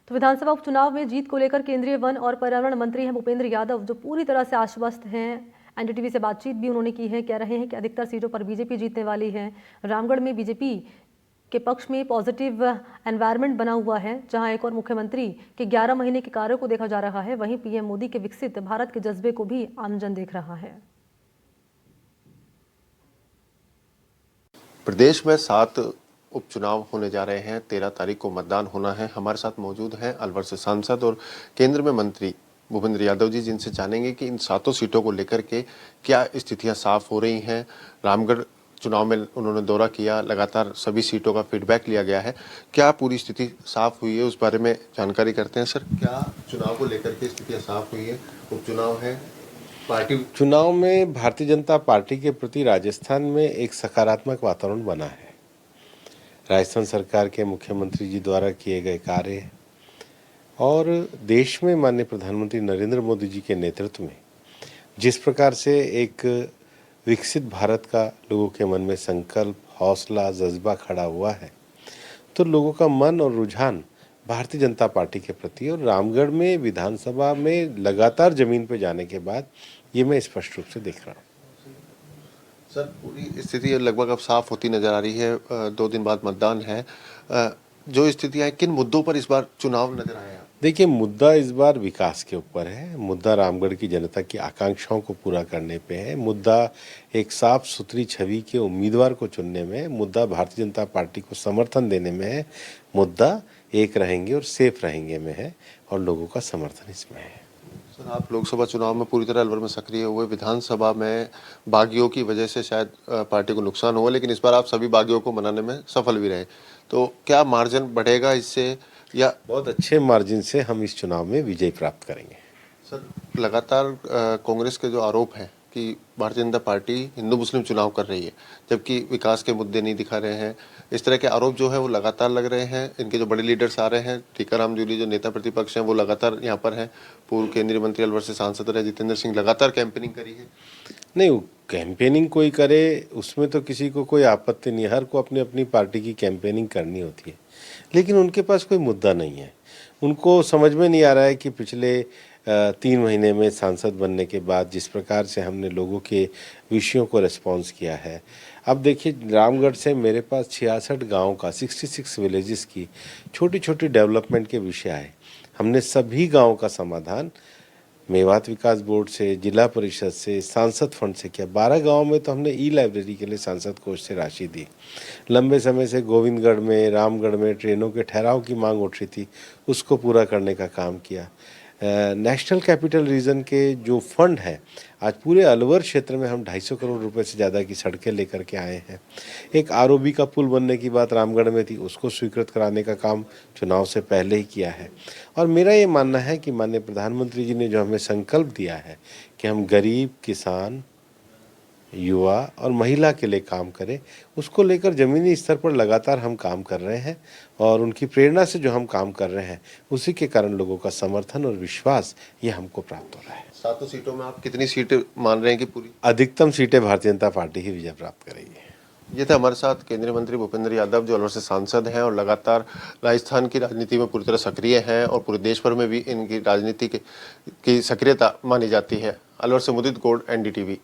तो विधानसभा उपचुनाव में जीत को लेकर केंद्रीय वन और पर्यावरण मंत्री हैं भूपेंद्र यादव, जो पूरी तरह से आश्वस्त हैं। एनडीटीवी से बातचीत भी उन्होंने की है। कह रहे हैं कि अधिकतर सीटों पर बीजेपी जीतने वाली है। रामगढ़ में बीजेपी के पक्ष में पॉजिटिव एनवायरनमेंट बना हुआ है, जहां एक और मुख्यमंत्री के 11 महीने के कार्यों को देखा जा रहा है। वहीं पीएम मोदी के विकसित भारत के जज्बे को भी आमजन देख रहा है। प्रदेश में 7 उपचुनाव होने जा रहे हैं। 13 तारीख को मतदान होना है। हमारे साथ मौजूद हैं अलवर से सांसद और केंद्र में मंत्री भूपेंद्र यादव जी, जिनसे जानेंगे कि इन 7 सीटों को लेकर के क्या स्थितियां साफ हो रही हैं। रामगढ़ चुनाव में उन्होंने दौरा किया, लगातार सभी सीटों का फीडबैक लिया गया है। क्या पूरी स्थिति साफ हुई है, उस बारे में जानकारी करते हैं। सर, क्या चुनाव को लेकर के स्थितियां साफ हुई है? उपचुनाव है, पार्टी चुनाव में भारतीय जनता पार्टी के प्रति राजस्थान में एक सकारात्मक वातावरण बना है। राजस्थान सरकार के मुख्यमंत्री जी द्वारा किए गए कार्य और देश में माननीय प्रधानमंत्री नरेंद्र मोदी जी के नेतृत्व में जिस प्रकार से एक विकसित भारत का लोगों के मन में संकल्प, हौसला, जज्बा खड़ा हुआ है, तो लोगों का मन और रुझान भारतीय जनता पार्टी के प्रति और रामगढ़ में विधानसभा में लगातार जमीन पर जाने के बाद ये मैं स्पष्ट रूप से देख रहा हूँ। सर, पूरी स्थिति लगभग अब साफ होती नजर आ रही है। 2 दिन बाद मतदान है। जो स्थितियां, किन मुद्दों पर इस बार चुनाव नजर आया? देखिए, मुद्दा इस बार विकास के ऊपर है। मुद्दा रामगढ़ की जनता की आकांक्षाओं को पूरा करने पे है। मुद्दा एक साफ सुथरी छवि के उम्मीदवार को चुनने में है। मुद्दा भारतीय जनता पार्टी को समर्थन देने में है। मुद्दा एक रहेंगे और सेफ रहेंगे में है और लोगों का समर्थन इसमें है। सर, आप लोकसभा चुनाव में पूरी तरह अलवर में सक्रिय हुए। विधानसभा में बागियों की वजह से शायद पार्टी को नुकसान हुआ, लेकिन इस बार आप सभी बागियों को मनाने में सफल भी रहे। तो क्या मार्जिन बढ़ेगा इससे, या बहुत अच्छे मार्जिन से हम इस चुनाव में विजय प्राप्त करेंगे? सर, लगातार कांग्रेस के जो आरोप हैं कि भारतीय जनता पार्टी हिंदू मुस्लिम चुनाव कर रही है, जबकि विकास के मुद्दे नहीं दिखा रहे हैं, इस तरह के आरोप जो है वो लगातार लग रहे हैं। इनके जो बड़े लीडर्स आ रहे हैं, टीकाराम जूली जो नेता प्रतिपक्ष हैं, वो लगातार यहाँ पर हैं। पूर्व केंद्रीय मंत्री अलवर से सांसद रहे जितेंद्र सिंह लगातार कैंपेनिंग करी है। नहीं, कैंपेनिंग कोई करे उसमें तो किसी को कोई आपत्ति नहीं। हर को अपनी अपनी पार्टी की कैंपेनिंग करनी होती है, लेकिन उनके पास कोई मुद्दा नहीं है। उनको समझ में नहीं आ रहा है कि पिछले 3 महीने में सांसद बनने के बाद जिस प्रकार से हमने लोगों के विषयों को रिस्पॉन्स किया है। अब देखिए, रामगढ़ से मेरे पास 66 गाँव का 66 विलेजेस की छोटी छोटी डेवलपमेंट के विषय आए। हमने सभी गाँव का समाधान मेवात विकास बोर्ड से, जिला परिषद से, सांसद फंड से किया। 12 गांव में तो हमने ई लाइब्रेरी के लिए सांसद कोष से राशि दी। लंबे समय से गोविंदगढ़ में, रामगढ़ में ट्रेनों के ठहराव की मांग उठ रही थी, उसको पूरा करने का काम किया। नेशनल कैपिटल रीजन के जो फंड है, आज पूरे अलवर क्षेत्र में हम 250 करोड़ रुपए से ज़्यादा की सड़कें लेकर के आए हैं। एक आरओबी का पुल बनने की बात रामगढ़ में थी, उसको स्वीकृत कराने का काम चुनाव से पहले ही किया है। और मेरा ये मानना है कि माननीय प्रधानमंत्री जी ने जो हमें संकल्प दिया है कि हम गरीब, किसान, युवा और महिला के लिए काम करें, उसको लेकर ज़मीनी स्तर पर लगातार हम काम कर रहे हैं और उनकी प्रेरणा से जो हम काम कर रहे हैं, उसी के कारण लोगों का समर्थन और विश्वास ये हमको प्राप्त हो रहा है। 7 सीटों में आप कितनी सीटें मान रहे हैं कि पूरी? अधिकतम सीटें भारतीय जनता पार्टी ही विजय प्राप्त करेगी। ये थे हमारे साथ केंद्रीय मंत्री भूपेंद्र यादव, जो अलवर से सांसद हैं और लगातार राजस्थान की राजनीति में पूरी तरह सक्रिय हैं और पूरे देश भर में भी इनकी राजनीति की सक्रियता मानी जाती है। अलवर से मुदित गौड़, एनडीटीवी।